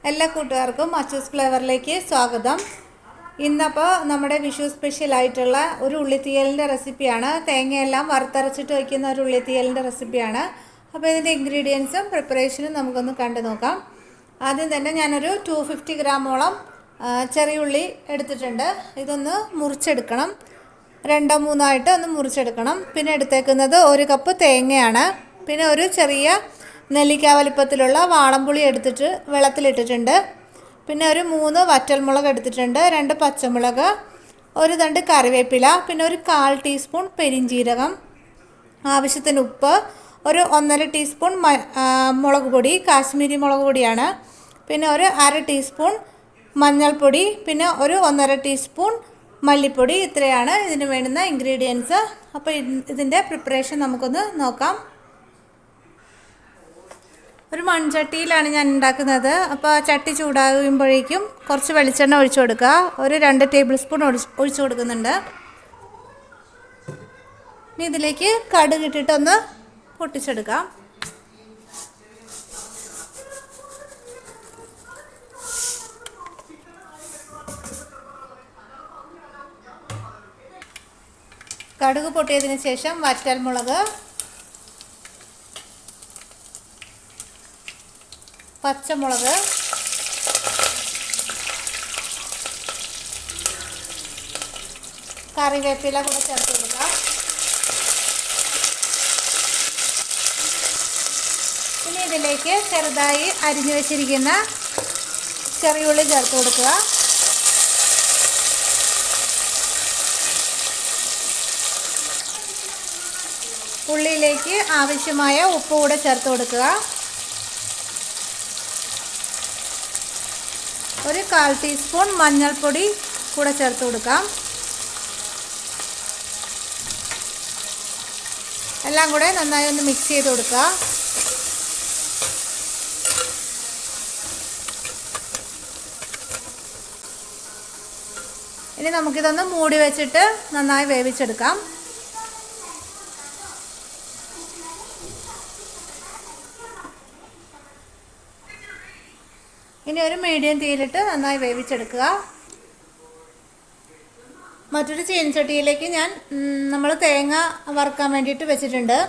എല്ലാ കൂട്ടുകാർക്കും അച്ചൂസ് ഫ്ലേവറിലേക്ക് സ്വാഗതം. ഇന്നപ്പോൾ നമ്മുടെ വിഷു സ്പെഷ്യലായിട്ടുള്ള ഒരു ഉള്ളിത്തീയലിൻ്റെ റെസിപ്പിയാണ്. തേങ്ങയെല്ലാം വറുത്തരച്ചിട്ട് വയ്ക്കുന്ന ഒരു ഉള്ളിത്തീയലിൻ്റെ റെസിപ്പിയാണ്. അപ്പോൾ ഇതിൻ്റെ ഇൻഗ്രീഡിയൻസും പ്രിപ്പറേഷനും നമുക്കൊന്ന് കണ്ടു നോക്കാം. ആദ്യം തന്നെ ഞാനൊരു 250 ഗ്രാമോളം ചെറിയ ഉള്ളി എടുത്തിട്ടുണ്ട്. ഇതൊന്ന് മുറിച്ചെടുക്കണം, 2-3 ആയിട്ട് ഒന്ന് മുറിച്ചെടുക്കണം. പിന്നെ എടുത്തേക്കുന്നത് 1 കപ്പ് തേങ്ങയാണ്. പിന്നെ ഒരു ചെറിയ നെല്ലിക്ക വലിപ്പത്തിലുള്ള വാളംപുളി എടുത്തിട്ട് വെള്ളത്തിലിട്ടിട്ടുണ്ട്. പിന്നെ ഒരു 3 വറ്റൽമുളക് എടുത്തിട്ടുണ്ട്, 2 പച്ചമുളക്, ഒരു തണ്ട് കറിവേപ്പില, പിന്നെ ഒരു 1/4 ടീസ്പൂൺ പെരിഞ്ജീരകം, ആവശ്യത്തിന് ഉപ്പ്, ഒരു 1.5 ടീസ്പൂൺ മുളക് പൊടി, കാശ്മീരി മുളക് പൊടിയാണ്, പിന്നെ ഒരു 1/2 ടീസ്പൂൺ മഞ്ഞൾപ്പൊടി, പിന്നെ ഒരു 1.5 ടീസ്പൂൺ മല്ലിപ്പൊടി. ഇത്രയാണ് ഇതിന് വേണ്ടുന്ന ഇൻഗ്രീഡിയൻസ്. അപ്പോൾ ഇതിൻ്റെ പ്രിപ്പറേഷൻ നമുക്കൊന്ന് നോക്കാം. ഒരു മൺചട്ടിയിലാണ് ഞാൻ ഉണ്ടാക്കുന്നത്. അപ്പോൾ ചട്ടി ചൂടാകുമ്പോഴേക്കും കുറച്ച് വെളിച്ചെണ്ണ ഒഴിച്ചു കൊടുക്കുക. ഒരു 2 ടേബിൾ സ്പൂൺ ഒഴിച്ചു കൊടുക്കുന്നുണ്ട്. ഇനി ഇതിലേക്ക് കടുക് ഇട്ടിട്ടൊന്ന് പൊട്ടിച്ചെടുക്കാം. കടുക് പൊട്ടിയതിന് ശേഷം വറ്റൽമുളക്, പച്ചമുളക്, കറിവേപ്പില കൂടെ ചേർത്ത് കൊടുക്കാം. ഇനി ഇതിലേക്ക് ചെറുതായി അരിഞ്ഞു വെച്ചിരിക്കുന്ന ചെറിയുള്ളി ചേർത്ത് കൊടുക്കുക. ഉള്ളിയിലേക്ക് ആവശ്യമായ ഉപ്പ് കൂടെ ചേർത്ത് കൊടുക്കുക. ഒരു 1/4 ടീസ്പൂൺ മഞ്ഞൾപ്പൊടി കൂടെ ചേർത്ത് കൊടുക്കാം. എല്ലാം കൂടെ നന്നായി ഒന്ന് മിക്സ് ചെയ്ത് കൊടുക്കുക. ഇനി നമുക്കിതൊന്ന് മൂടി വെച്ചിട്ട് നന്നായി വേവിച്ചെടുക്കാം. ഇനി ഒരു മീഡിയം തീയിലിട്ട് നന്നായി വേവിച്ചെടുക്കുക. മറ്റൊരു ചീനച്ചട്ടിയിലേക്ക് നമ്മൾ തേങ്ങ വറുക്കാൻ വേണ്ടിയിട്ട് വെച്ചിട്ടുണ്ട്.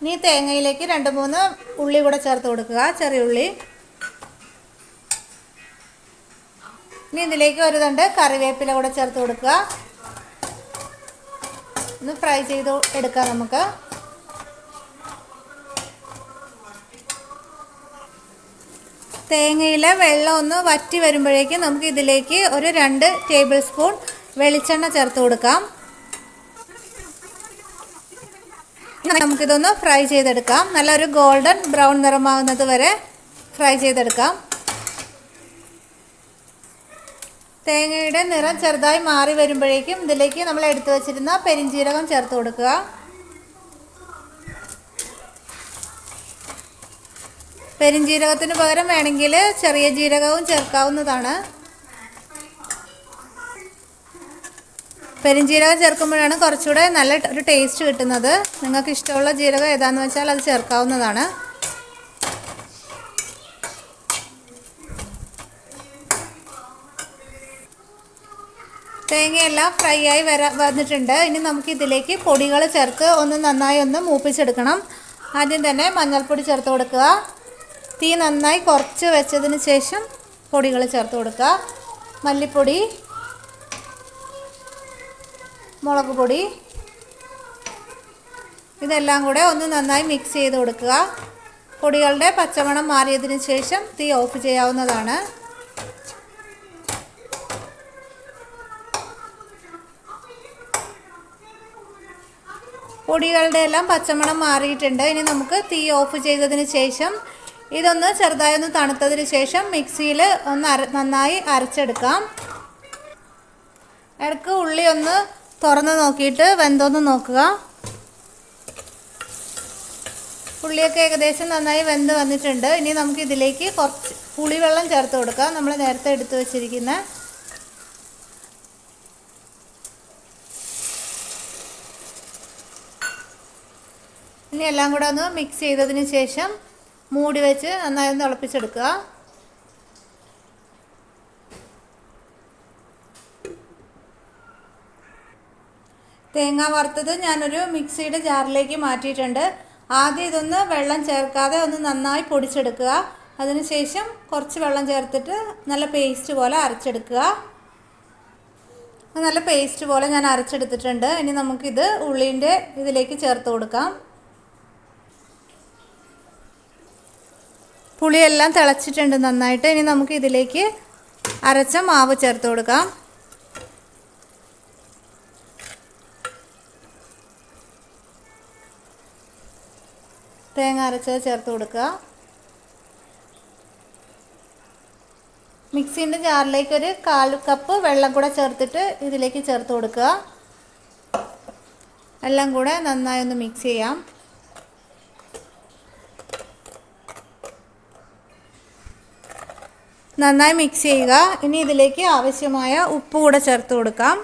ഇനി തേങ്ങയിലേക്ക് 2-3 ഉള്ളി കൂടെ ചേർത്ത് കൊടുക്കുക, ചെറിയ ഉള്ളി. ഇനി ഇതിലേക്ക് ഒരു തണ്ട് കറിവേപ്പില കൂടെ ചേർത്ത് കൊടുക്കുക. ഒന്ന് ഫ്രൈ ചെയ്ത് എടുക്കാം നമുക്ക്. തേങ്ങയിലെ വെള്ളം ഒന്ന് വറ്റി വരുമ്പോഴേക്കും നമുക്ക് ഇതിലേക്ക് ഒരു 2 ടേബിൾ സ്പൂൺ വെളിച്ചെണ്ണ ചേർത്ത് കൊടുക്കാം. നമുക്കിതൊന്ന് ഫ്രൈ ചെയ്തെടുക്കാം. നല്ലൊരു ഗോൾഡൻ ബ്രൗൺ നിറമാകുന്നത് വരെ ഫ്രൈ ചെയ്തെടുക്കാം. തേങ്ങയുടെ നിറം ചെറുതായി മാറി വരുമ്പോഴേക്കും ഇതിലേക്ക് നമ്മൾ എടുത്തു വച്ചിരുന്ന പെരിഞ്ജീരകം ചേർത്ത് കൊടുക്കുക. പെരിഞ്ജീരകത്തിന് പകരം വേണമെങ്കിൽ ചെറിയ ജീരകവും ചേർക്കാവുന്നതാണ്. പെരിഞ്ജീരകം ചേർക്കുമ്പോഴാണ് കുറച്ചുകൂടെ നല്ല ഒരു ടേസ്റ്റ് കിട്ടുന്നത്. നിങ്ങൾക്ക് ഇഷ്ടമുള്ള ജീരകം ഏതാണെന്ന് വെച്ചാൽ അത് ചേർക്കാവുന്നതാണ്. തേങ്ങയെല്ലാം ഫ്രൈ ആയി വന്നിട്ടുണ്ട്. ഇനി നമുക്ക് ഇതിലേക്ക് പൊടികൾ ചേർത്ത് നന്നായി മൂപ്പിച്ചെടുക്കണം. ആദ്യം തന്നെ മഞ്ഞൾപ്പൊടി ചേർത്ത് കൊടുക്കുക. തീ നന്നായി കുറച്ച് വെച്ചതിന് ശേഷം പൊടികൾ ചേർത്ത് കൊടുക്കുക. മല്ലിപ്പൊടി, മുളക് പൊടി, ഇതെല്ലാം കൂടെ നന്നായി മിക്സ് ചെയ്ത് കൊടുക്കുക. പൊടികളുടെ പച്ചമണം മാറിയതിന് ശേഷം തീ ഓഫ് ചെയ്യാവുന്നതാണ്. പൊടികളുടെ എല്ലാം പച്ചമണം മാറിയിട്ടുണ്ട്. ഇനി നമുക്ക് തീ ഓഫ് ചെയ്തതിന് ശേഷം ഇതൊന്ന് ചെറുതായി തണുത്തതിന് ശേഷം മിക്സിയിൽ നന്നായി അരച്ചെടുക്കാം. ഇടയ്ക്ക് ഉള്ളി തുറന്ന് നോക്കിയിട്ട് വെന്തോന്ന് നോക്കുക. ഉള്ളിയൊക്കെ ഏകദേശം നന്നായി വെന്ത് വന്നിട്ടുണ്ട്. ഇനി നമുക്ക് ഇതിലേക്ക് കുറച്ച് പുളിവെള്ളം ചേർത്ത് കൊടുക്കാം. നമ്മൾ നേരത്തെ എടുത്തു വച്ചിരിക്കുന്ന ഇനി എല്ലാം കൂടെ മിക്സ് ചെയ്തതിന് ശേഷം മൂടി വെച്ച് നന്നായി ഒന്ന് തിളപ്പിച്ചെടുക്കുക. തേങ്ങ വറുത്തത് ഞാനൊരു മിക്സിയുടെ ജാറിലേക്ക് മാറ്റിയിട്ടുണ്ട്. ആദ്യം ഇതൊന്ന് വെള്ളം ചേർക്കാതെ ഒന്ന് നന്നായി പൊടിച്ചെടുക്കുക. അതിനുശേഷം കുറച്ച് വെള്ളം ചേർത്തിട്ട് നല്ല പേസ്റ്റ് പോലെ അരച്ചെടുക്കുക. നല്ല പേസ്റ്റ് പോലെ ഞാൻ അരച്ചെടുത്തിട്ടുണ്ട്. ഇനി നമുക്കിത് ഉള്ളിൻ്റെ ഇതിലേക്ക് ചേർത്ത് കൊടുക്കാം. പുളിയെല്ലാം തിളച്ചിട്ടുണ്ട് നന്നായിട്ട്. ഇനി നമുക്ക് ഇതിലേക്ക് അരച്ച മാവ് ചേർത്ത് കൊടുക്കാം. തേങ്ങ അരച്ചത് ചേർത്ത് കൊടുക്കുക. മിക്സിൻ്റെ ജാറിലേക്ക് ഒരു 1/4 കപ്പ് വെള്ളം കൂടെ ചേർത്തിട്ട് ഇതിലേക്ക് ചേർത്ത് കൊടുക്കുക. എല്ലാം കൂടെ നന്നായി ഒന്ന് മിക്സ് ചെയ്യാം. നന്നായി മിക്സ് ചെയ്യുക. ഇനി ഇതിലേക്ക് ആവശ്യമായ ഉപ്പ് കൂടെ ചേർത്ത് കൊടുക്കാം.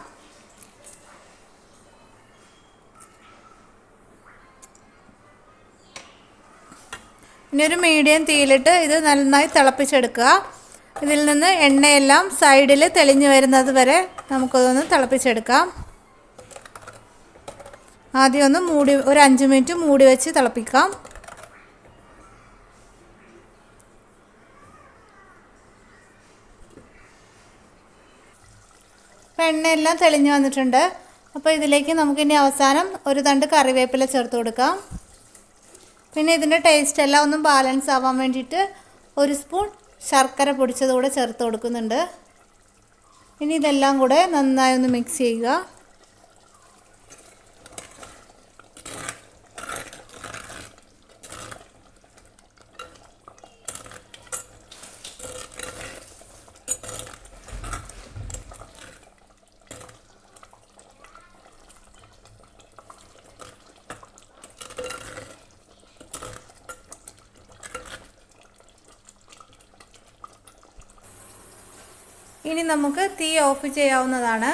ഇനി ഒരു മീഡിയം തീയിലിട്ട് ഇത് നന്നായി തിളപ്പിച്ചെടുക്കുക. ഇതിൽ നിന്ന് എണ്ണയെല്ലാം സൈഡിൽ തെളിഞ്ഞു വരുന്നത് വരെ നമുക്കതൊന്ന് തിളപ്പിച്ചെടുക്കാം. ആദ്യം ഒന്ന് ഒരു 5 മിനിറ്റ് മൂടി വെച്ച് തിളപ്പിക്കാം. അപ്പോൾ എണ്ണയെല്ലാം തെളിഞ്ഞു വന്നിട്ടുണ്ട്. അപ്പോൾ ഇതിലേക്ക് നമുക്കിനി അവസാനം ഒരു തണ്ട് കറിവേപ്പില ചേർത്ത് കൊടുക്കാം. പിന്നെ ഇതിൻ്റെ ടേസ്റ്റ് എല്ലാം ഒന്നും ബാലൻസ് ആവാൻ വേണ്ടിയിട്ട് 1 സ്പൂൺ ശർക്കര പൊടിച്ചതുകൂടെ ചേർത്ത് കൊടുക്കുന്നുണ്ട്. ഇനി ഇതെല്ലാം കൂടെ നന്നായി ഒന്ന് മിക്സ് ചെയ്യുക. ഇനി നമുക്ക് തീ ഓഫ് ചെയ്യാവുന്നതാണ്.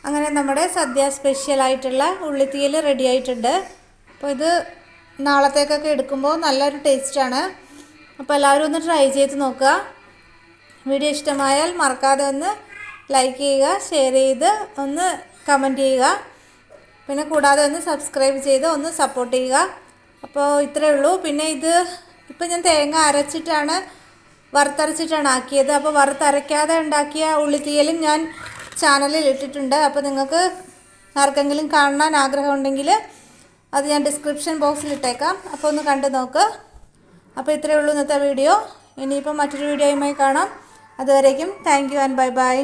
അങ്ങനെ നമ്മുടെ സദ്യ സ്പെഷ്യലായിട്ടുള്ള ഉള്ളിത്തീയൽ റെഡി ആയിട്ടുണ്ട്. അപ്പോൾ ഇത് നാളത്തേക്കൊക്കെ എടുക്കുമ്പോൾ നല്ലൊരു ടേസ്റ്റാണ്. അപ്പോൾ എല്ലാവരും ഒന്ന് ട്രൈ ചെയ്ത് നോക്കുക. വീഡിയോ ഇഷ്ടമായാൽ മറക്കാതെ ഒന്ന് ലൈക്ക് ചെയ്യുക, ഷെയർ ചെയ്ത് ഒന്ന് കമൻറ്റ് ചെയ്യുക. പിന്നെ കൂടാതെ ഒന്ന് സബ്സ്ക്രൈബ് ചെയ്ത് ഒന്ന് സപ്പോർട്ട് ചെയ്യുക. അപ്പോൾ ഇത്രയേ ഉള്ളൂ. പിന്നെ ഇപ്പം ഞാൻ തേങ്ങ വറുത്തരച്ചിട്ടാണ് ആക്കിയത്. അപ്പോൾ വറുത്തരയ്ക്കാതെ ഉണ്ടാക്കിയ ഉള്ളിത്തീയലും ഞാൻ ചാനലിൽ ഇട്ടിട്ടുണ്ട്. അപ്പോൾ നിങ്ങൾക്ക് ആർക്കെങ്കിലും കാണാൻ ആഗ്രഹമുണ്ടെങ്കിൽ അത് ഞാൻ ഡിസ്ക്രിപ്ഷൻ ബോക്സിൽ ഇട്ടേക്കാം. അപ്പോൾ ഒന്ന് കണ്ടു നോക്ക്. അപ്പോൾ ഇത്രയേ ഉള്ളൂ ഇന്നത്തെ വീഡിയോ. ഇനിയിപ്പോൾ മറ്റൊരു വീഡിയോയുമായി കാണാം. അതുവരേക്കും thank you and bye bye.